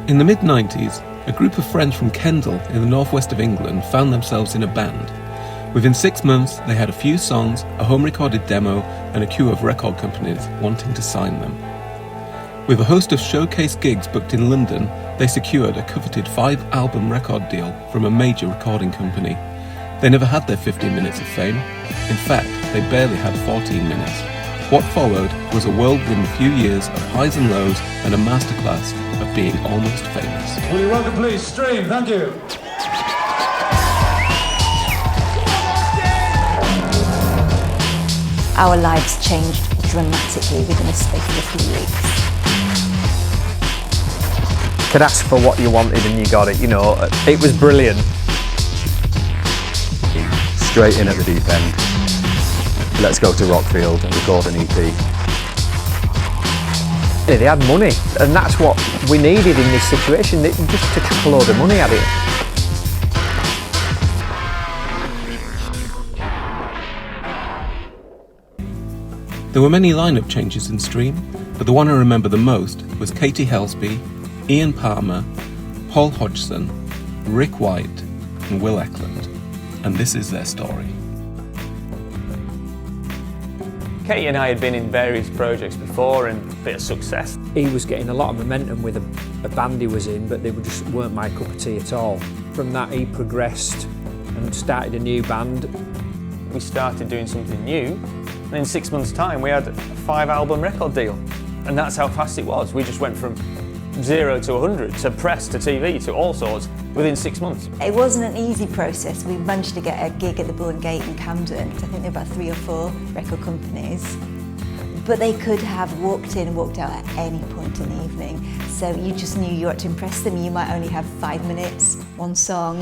In the mid-90s, a group of friends from Kendal in the northwest of England found themselves in a band. Within 6 months, they had a few songs, a home-recorded demo, and a queue of record companies wanting to sign them. With a host of showcase gigs booked in London, they secured a coveted 5-album record deal from a major recording company. They never had their 15 minutes of fame. In fact, they barely had 14 minutes. What followed was a whirlwind few years of highs and lows and a masterclass of being almost famous. Will you welcome please Stream, thank you. Our lives changed dramatically within a space of a few weeks. Could ask for what you wanted and you got it, you know, it was brilliant. Straight in at the deep end. Let's go to Rockfield and record an EP. They had money, and that's what we needed in this situation, just to chuck a load of money at it. There were many lineup changes in Stream, but the one I remember the most was Katie Helsby, Ian Palmer, Paul Hodgson, Rick White, and Will Eklund. And this is their story. Katie and I had been in various projects before and a bit of success. He was getting a lot of momentum with a band he was in, but they just weren't my cup of tea at all. From that he progressed and started a new band. We started doing something new, and in 6 months' time we had a 5-album record deal. And that's how fast it was. We just went from 0 to 100, to press, to TV, to all sorts, within 6 months. It wasn't an easy process. We managed to get a gig at the Bull and Gate in Camden. I think there were about 3 or 4 record companies. But they could have walked in and walked out at any point in the evening. So you just knew you had to impress them. You might only have 5 minutes, one song.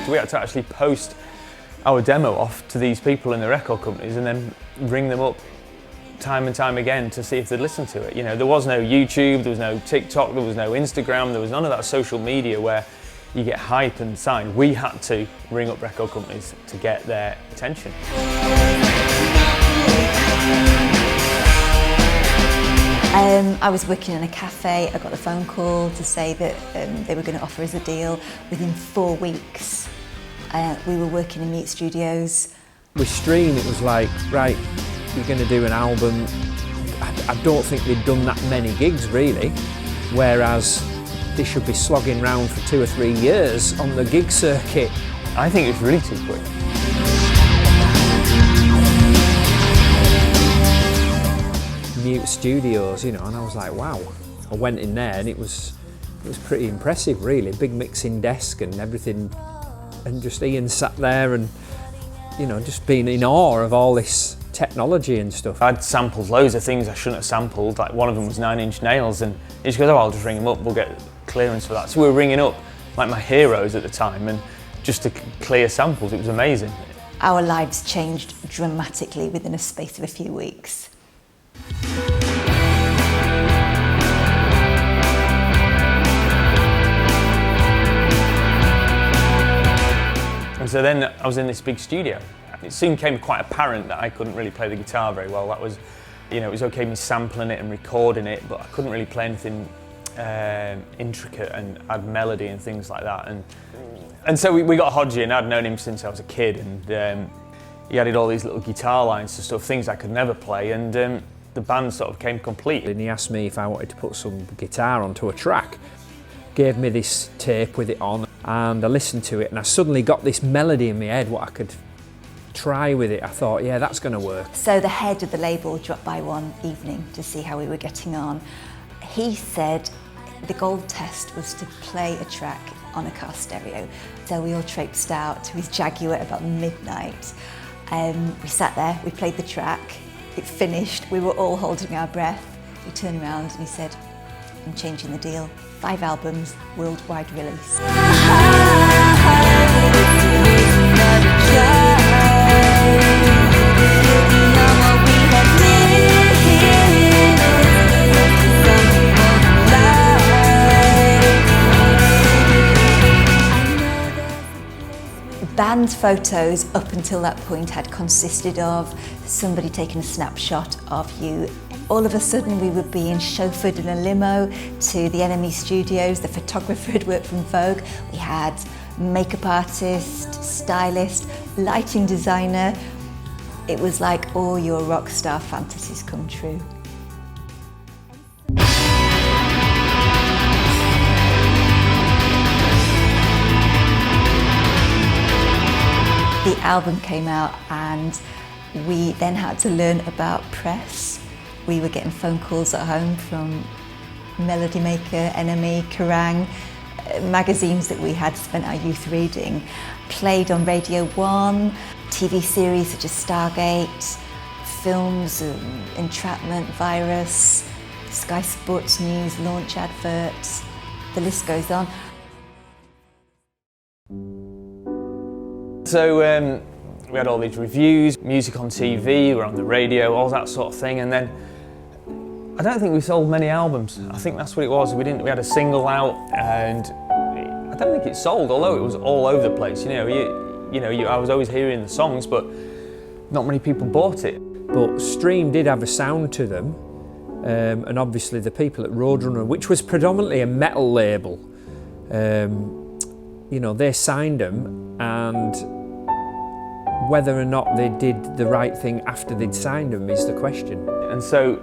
We had to actually post our demo off to these people in the record companies and then ring them up time and time again to see if they'd listen to it. You know, there was no YouTube, there was no TikTok, there was no Instagram, there was none of that social media where you get hype and signed. We had to ring up record companies to get their attention. I was working in a cafe. I got the phone call to say that they were going to offer us a deal. Within 4 weeks, we were working in Mute Studios. With Stream, it was like, right, you're going to do an album. I don't think they'd done that many gigs really, whereas they should be slogging around for 2 or 3 years on the gig circuit. I think it's really too quick. Mute Studios, you know, and I was like, wow. I went in there and it was pretty impressive really, big mixing desk and everything, and just Ian sat there and, you know, just being in awe of all this technology and stuff. I'd sampled loads of things I shouldn't have sampled, like one of them was 9 Inch Nails, and he just goes, oh, I'll just ring them up, we'll get clearance for that. So we were ringing up like my heroes at the time and just to clear samples, it was amazing. Our lives changed dramatically within a space of a few weeks. And so then I was in this big studio. It soon became quite apparent that I couldn't really play the guitar very well. That was, you know, it was okay me sampling it and recording it, but I couldn't really play anything intricate and add melody and things like that. And so we got Hodgie, and I'd known him since I was a kid, and he added all these little guitar lines to stuff, things I could never play, and the band sort of came complete. And he asked me if I wanted to put some guitar onto a track. Gave me this tape with it on, and I listened to it, and I suddenly got this melody in my head, what I could try with it. I thought, yeah, that's going to work. So the head of the label dropped by one evening to see how we were getting on. He said the gold test was to play a track on a car stereo. So we all traipsed out to his Jaguar at about midnight. We sat there, we played the track, it finished, we were all holding our breath. He turned around and he said, I'm changing the deal. 5 albums, worldwide release. Band photos up until that point had consisted of somebody taking a snapshot of you All of a sudden we were being chauffeured in a limo to the enemy studios. The photographer had worked from Vogue. We had makeup artist, stylist, lighting designer. It was like all your rock star fantasies come true. The album came out and we then had to learn about press. We were getting phone calls at home from Melody Maker, NME, Kerrang, magazines that we had spent our youth reading, played on Radio 1, TV series such as Stargate, films, Entrapment, Virus, Sky Sports News, launch adverts, the list goes on. So we had all these reviews, music on TV, we're on the radio, all that sort of thing, and then I don't think we sold many albums. I think that's what it was. We had a single out, and I don't think it sold, although it was all over the place. I was always hearing the songs, but not many people bought it. But Stream did have a sound to them, and obviously the people at Roadrunner, which was predominantly a metal label, they signed them, and whether or not they did the right thing after they'd signed them is the question. And so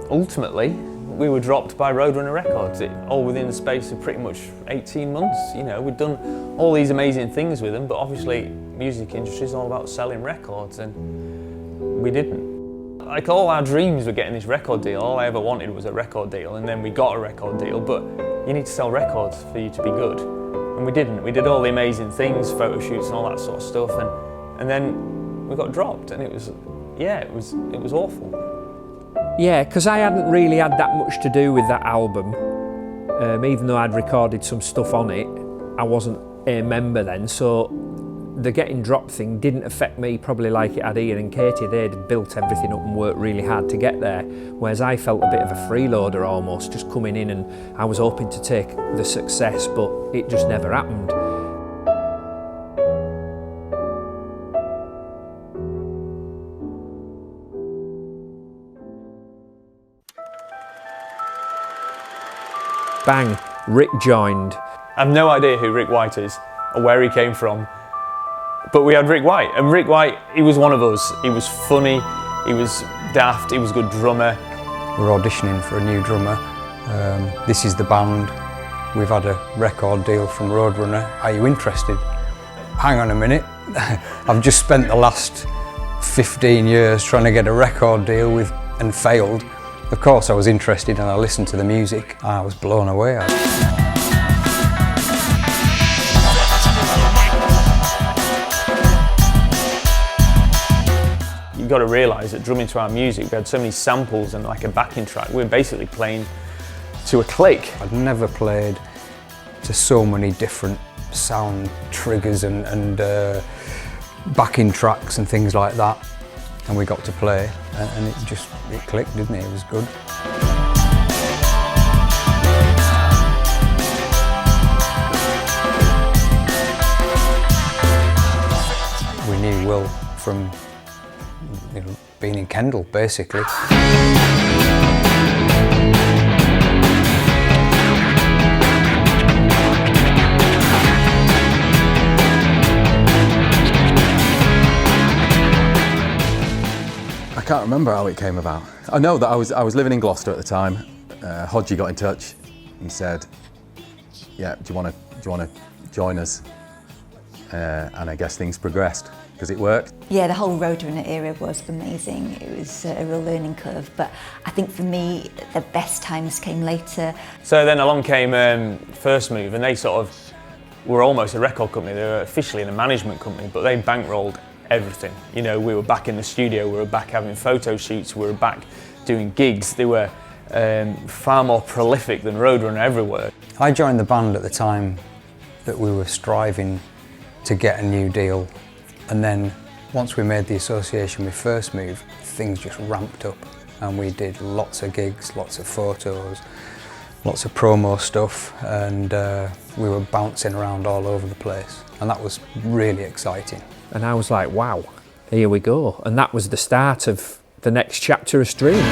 ultimately we were dropped by Roadrunner Records, all within the space of pretty much 18 months. We'd done all these amazing things with them, but obviously music industry is all about selling records, and we didn't. Like, all our dreams were getting this record deal. All I ever wanted was a record deal, and then we got a record deal, but you need to sell records for you to be good. And we didn't. We did all the amazing things, photo shoots and all that sort of stuff, and then we got dropped, and it was awful. Yeah, because I hadn't really had that much to do with that album. Even though I'd recorded some stuff on it, I wasn't a member then, so the getting dropped thing didn't affect me probably like it had Ian and Katie. They'd built everything up and worked really hard to get there, whereas I felt a bit of a freeloader almost, just coming in, and I was hoping to take the success, but it just never happened. Bang, Rick joined. I have no idea who Rick White is or where he came from, but we had Rick White, and Rick White, he was one of us. He was funny, he was daft, he was a good drummer. We're auditioning for a new drummer. This is the band. We've had a record deal from Roadrunner. Are you interested? Hang on a minute. I've just spent the last 15 years trying to get a record deal with and failed. Of course I was interested, and I listened to the music. I was blown away. You've got to realise that drumming to our music, we had so many samples and like a backing track. We were basically playing to a click. I'd never played to so many different sound triggers and backing tracks and things like that. And we got to play, and it clicked, didn't it? It was good. We knew Will from being in Kendal, basically. I can't remember how it came about. I know that I was living in Gloucester at the time. Hodgie got in touch and said, "Yeah, do you want to join us?" And I guess things progressed because it worked. Yeah, the whole Roadrunner era was amazing. It was a real learning curve, but I think for me the best times came later. So then along came First Move, and they sort of were almost a record company. They were officially in a management company, but they bankrolled everything. We were back in the studio, we were back having photo shoots, we were back doing gigs. They were far more prolific than Roadrunner everywhere. I joined the band at the time that we were striving to get a new deal, and then once we made the association with First Move, things just ramped up, and we did lots of gigs, lots of photos, lots of promo stuff, and we were bouncing around all over the place, and that was really exciting. And I was like, wow, here we go. And that was the start of the next chapter of Stream.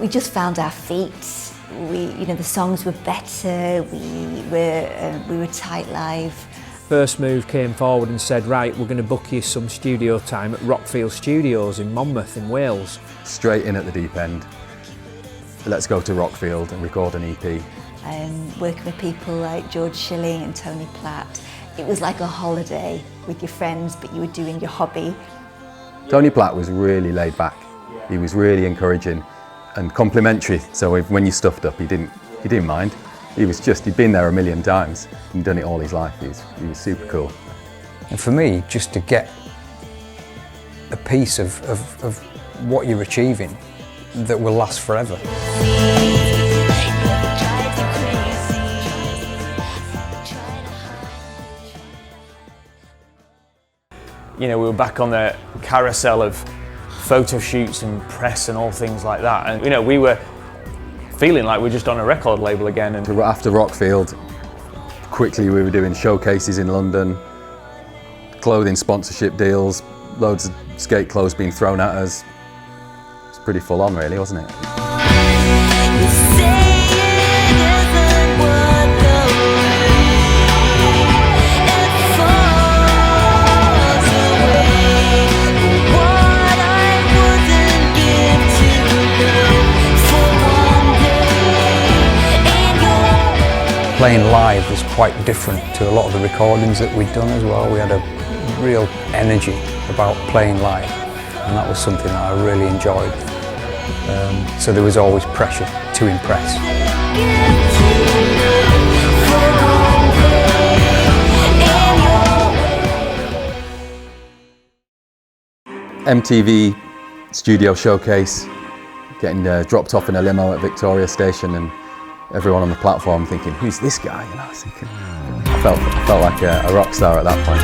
just found our feet. The songs were better. We were tight live. First Move came forward and said, right, we're going to book you some studio time at Rockfield Studios in Monmouth in Wales. Straight in at the deep end. Let's go to Rockfield and record an EP. Working with people like George Schilling and Tony Platt. It was like a holiday with your friends, but you were doing your hobby. Tony Platt was really laid back. He was really encouraging and complimentary. So when you stuffed up, he didn't mind. He'd been there a million times and done it all his life. He was super cool. And for me, just to get a piece of what you're achieving that will last forever. We were back on the carousel of photo shoots and press and all things like that. And we were feeling like we were just on a record label again. And after Rockfield, quickly we were doing showcases in London, clothing sponsorship deals, loads of skate clothes being thrown at us. It's pretty full on really, wasn't it? Playing live was quite different to a lot of the recordings that we'd done as well. We had a real energy about playing live, and that was something that I really enjoyed. So there was always pressure to impress. MTV studio showcase, getting dropped off in a limo at Victoria Station, and everyone on the platform thinking, who's this guy? I was thinking, I felt like a rock star at that point.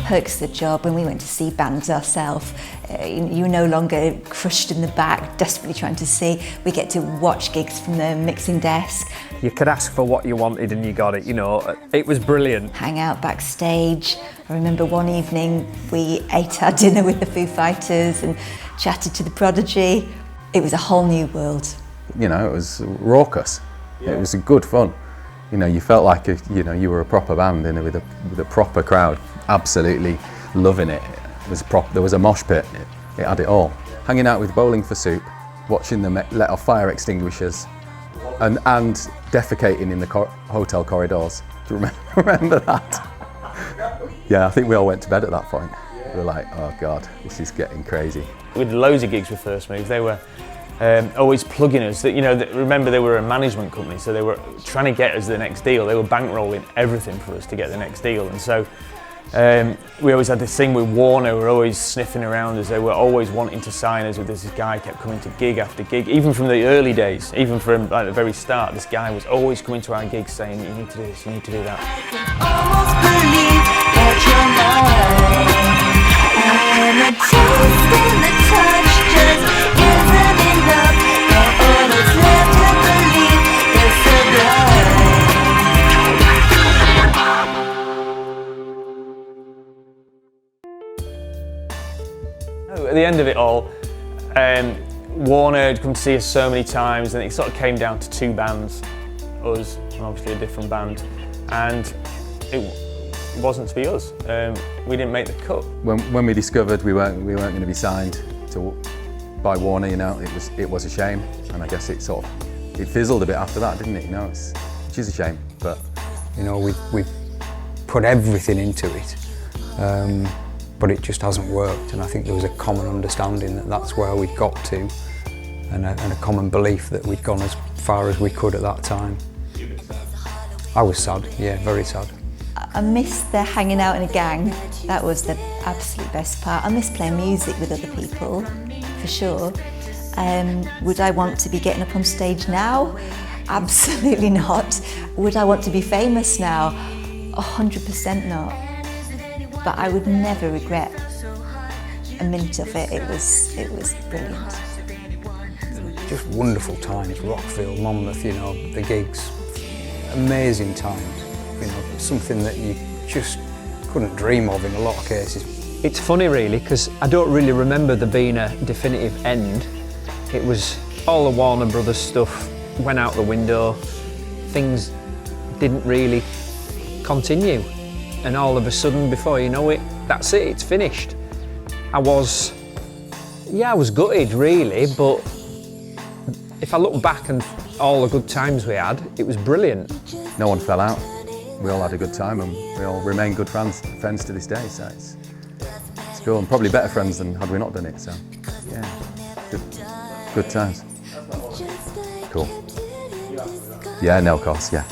Perks of the job, when we went to see bands ourselves, you were no longer crushed in the back, desperately trying to see. We get to watch gigs from the mixing desk. You could ask for what you wanted and you got it, It was brilliant. Hang out backstage. I remember one evening we ate our dinner with the Foo Fighters and chatted to the Prodigy. It was a whole new world. It was raucous. Yeah. It was good fun. You felt like you were a proper band with a proper crowd, absolutely loving it. There was a mosh pit. It had it all. Hanging out with Bowling for Soup, watching them let off fire extinguishers, and defecating in the hotel corridors. Do you remember that? Yeah, I think we all went to bed at that point. We were like, oh God, this is getting crazy. We did loads of gigs with First Move. They were always plugging us. Remember, they were a management company, so they were trying to get us the next deal. They were bankrolling everything for us to get the next deal. And so we always had this thing with Warner, were always sniffing around us. They were always wanting to sign us. This guy kept coming to gig after gig, even from the early days, even from like the very start. This guy was always coming to our gigs saying, you need to do this, you need to do that. At the end of it all, Warner had come to see us so many times, and it sort of came down to two bands, us and obviously a different band, and it wasn't to be us. We didn't make the cut. When we discovered we weren't going to be signed by Warner, it was a shame, and I guess it fizzled a bit after that, didn't it? Which is a shame, but we put everything into it. But it just hasn't worked, and I think there was a common understanding that that's where we'd got to, and a common belief that we'd gone as far as we could at that time. I was sad, yeah, very sad. I missed the hanging out in a gang. That was the absolute best part. I miss playing music with other people, for sure. Would I want to be getting up on stage now? Absolutely not. Would I want to be famous now? 100% not. But I would never regret a minute of it. It was brilliant. Just wonderful times, Rockfield, Monmouth, the gigs, amazing times. Something that you just couldn't dream of in a lot of cases. It's funny really, because I don't really remember there being a definitive end. It was all the Warner Brothers stuff went out the window, things didn't really continue, and all of a sudden, before you know it, that's it, it's finished. I was gutted really, but if I look back and all the good times we had, it was brilliant. No one fell out. We all had a good time and we all remain good friends to this day, so it's cool, and probably better friends than had we not done it, so yeah, good times. Cool. Yeah, no, of course, yeah.